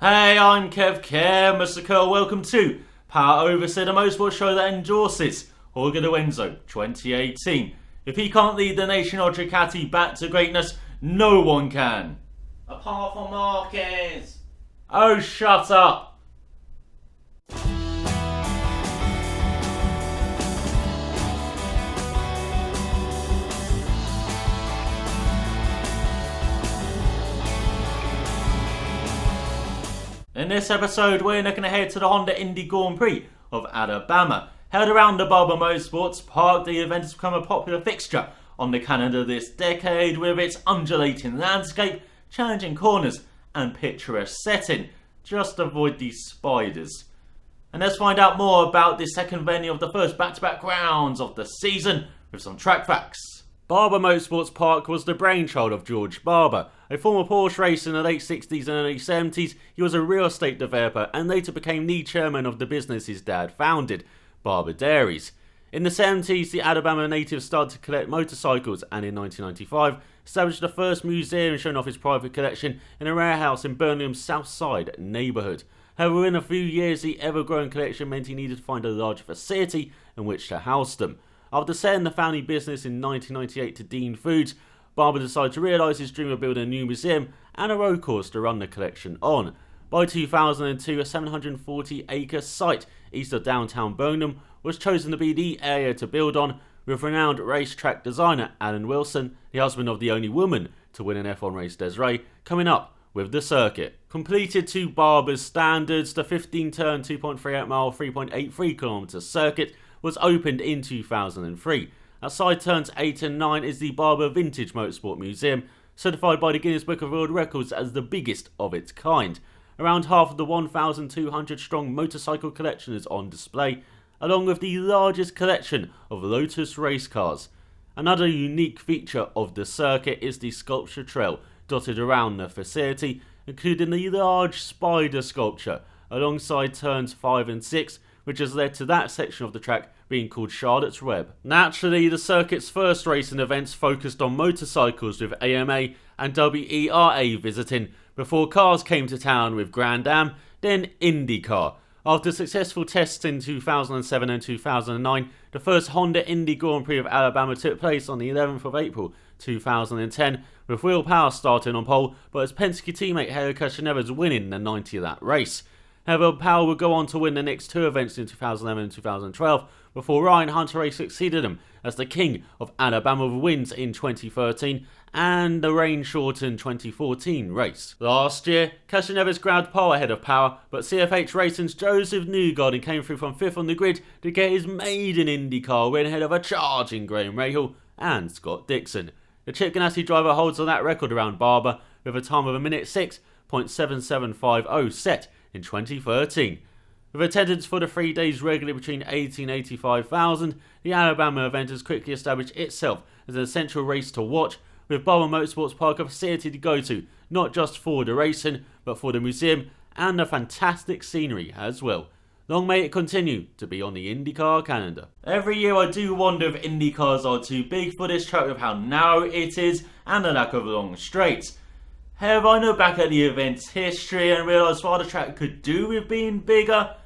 Hey, I'm Mr. Curl. Welcome to Power Oversteer, the motorsport show that endorses Jorge Lorenzo 2018. If he can't lead the nation of Ducati back to greatness, no one can. Apart from Marquez. Oh, shut up. In this episode, we're looking ahead to the Honda Indy Grand Prix of Alabama. Held around the Barber Motorsports Park, the event has become a popular fixture on the calendar this decade with its undulating landscape, challenging corners and picturesque setting. Just avoid these spiders. And let's find out more about the second venue of the first back-to-back rounds of the season with some track facts. Barber Motorsports Park was the brainchild of George Barber. A former Porsche racer in the late 60s and early 70s, he was a real estate developer and later became the chairman of the business his dad founded, Barber Dairies. In the 70s, the Alabama native started to collect motorcycles and in 1995 established the first museum showing off his private collection in a warehouse in Birmingham's South Side neighbourhood. However, in a few years, the ever-growing collection meant he needed to find a larger facility in which to house them. After selling the family business in 1998 to Dean Foods, Barber decided to realise his dream of building a new museum and a road course to run the collection on. By 2002, a 740-acre site east of downtown Birmingham was chosen to be the area to build on, with renowned racetrack designer Alan Wilson, the husband of the only woman to win an F1 race, Desiree, coming up with the circuit. Completed to Barber's standards, the 15-turn, 2.38-mile, 3.83km circuit was opened in 2003. Outside turns 8 and 9 is the Barber Vintage Motorsport Museum, certified by the Guinness Book of World Records as the biggest of its kind. Around half of the 1,200 strong motorcycle collection is on display, along with the largest collection of Lotus race cars. Another unique feature of the circuit is the sculpture trail dotted around the facility, including the large spider sculpture alongside turns 5 and 6, which has led to that section of the track being called Charlotte's Web. Naturally, the circuit's first racing events focused on motorcycles with AMA and WERA visiting, before cars came to town with Grand Am, then IndyCar. After successful tests in 2007 and 2009, the first Honda Indy Grand Prix of Alabama took place on the 11th of April 2010, with Will Power starting on pole, but his Penske teammate Helio Castroneves winning the 90 of that race. However, Power would go on to win the next two events in 2011 and 2012, before Ryan Hunter-Reay succeeded him as the king of Alabama with wins in 2013 and the rain-shortened 2014 race. Last year, Castroneves grabbed pole ahead of Power, but CFH Racing's Joseph Newgarden came through from 5th on the grid to get his maiden IndyCar win ahead of a charging Graham Rahal and Scott Dixon. The Chip Ganassi driver holds on that record around Barber with a time of 1:06.7750 set in 2013. With attendance for the 3 days regularly between 80 and 85,000, the Alabama event has quickly established itself as an essential race to watch, with Barber Motorsports Park a facility to go to, not just for the racing, but for the museum and the fantastic scenery as well. Long may it continue to be on the IndyCar calendar. Every year I do wonder if IndyCars are too big for this track with how narrow it is and the lack of long straights. However, I look back at the event's history and realise what the track could do with being bigger,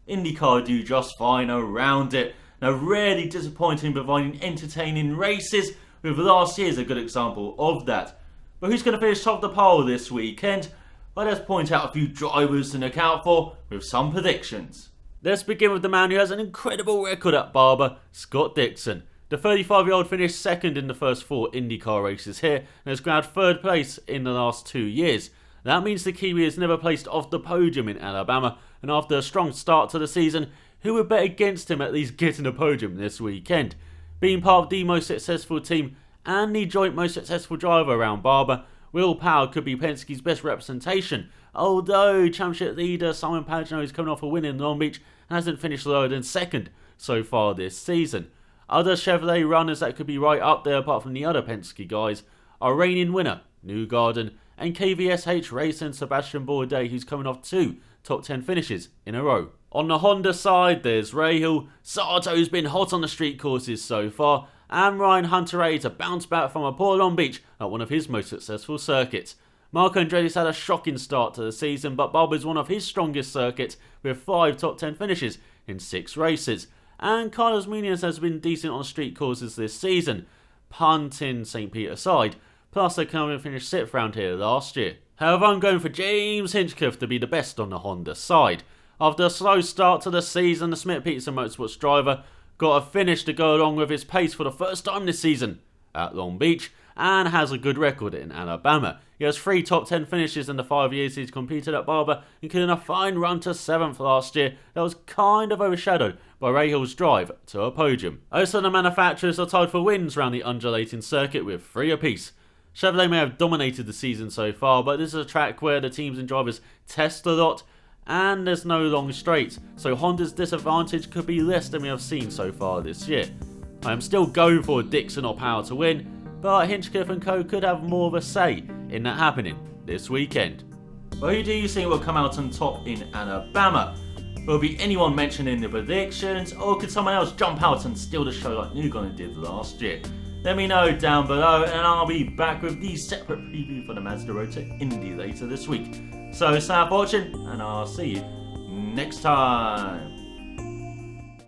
IndyCar do just fine around it. Now, rarely disappointing, providing entertaining races, with last year's a good example of that. But who's going to finish top of the pole this weekend? Well, let's point out a few drivers to look out for with some predictions. Let's begin with the man who has an incredible record at Barber, Scott Dixon. The 35-year-old finished second in the first 4 IndyCar races here and has grabbed third place in the last 2 years. That means the Kiwi has never placed off the podium in Alabama, and after a strong start to the season, who would bet against him at least getting a podium this weekend? Being part of the most successful team and the joint most successful driver around Barber, Will Power could be Penske's best representation, although championship leader Simon Pagenaud is coming off a win in Long Beach and hasn't finished lower than second so far this season. Other Chevrolet runners that could be right up there apart from the other Penske guys are reigning winner Newgarden and KVSH Racing Sebastian Bourdais, who's coming off 2 top 10 finishes in a row. On the Honda side, there's Rahal. Sato's been hot on the street courses so far, and Ryan Hunter-Reay to bounce back from a poor Long Beach at one of his most successful circuits. Marco Andretti's had a shocking start to the season, but Barber is one of his strongest circuits with 5 top 10 finishes in 6 races. And Carlos Munoz has been decent on street courses this season, punting St. Pete aside, plus they come and finished 6th round here last year. However, I'm going for James Hinchcliffe to be the best on the Honda side. After a slow start to the season, the Smith-Peterson Motorsports driver got a finish to go along with his pace for the first time this season at Long Beach, and has a good record in Alabama. He has 3 top 10 finishes in the 5 years he's competed at Barber, including a fine run to 7th last year that was kind of overshadowed by Rahil's drive to a podium. Also, the manufacturers are tied for wins around the undulating circuit with 3 apiece. Chevrolet may have dominated the season so far, but this is a track where the teams and drivers test a lot, and there's no long straights, so Honda's disadvantage could be less than we have seen so far this year. I am still going for Dixon or Power to win, but Hinchcliffe and co could have more of a say in that happening this weekend. Well, who do you think will come out on top in Alabama? Will be anyone mentioned in the predictions, or could someone else jump out and steal the show like Newgarden did last year? Let me know down below, and I'll be back with the separate preview for the Mazda Road to Indy later this week. So, thanks for watching, and I'll see you next time.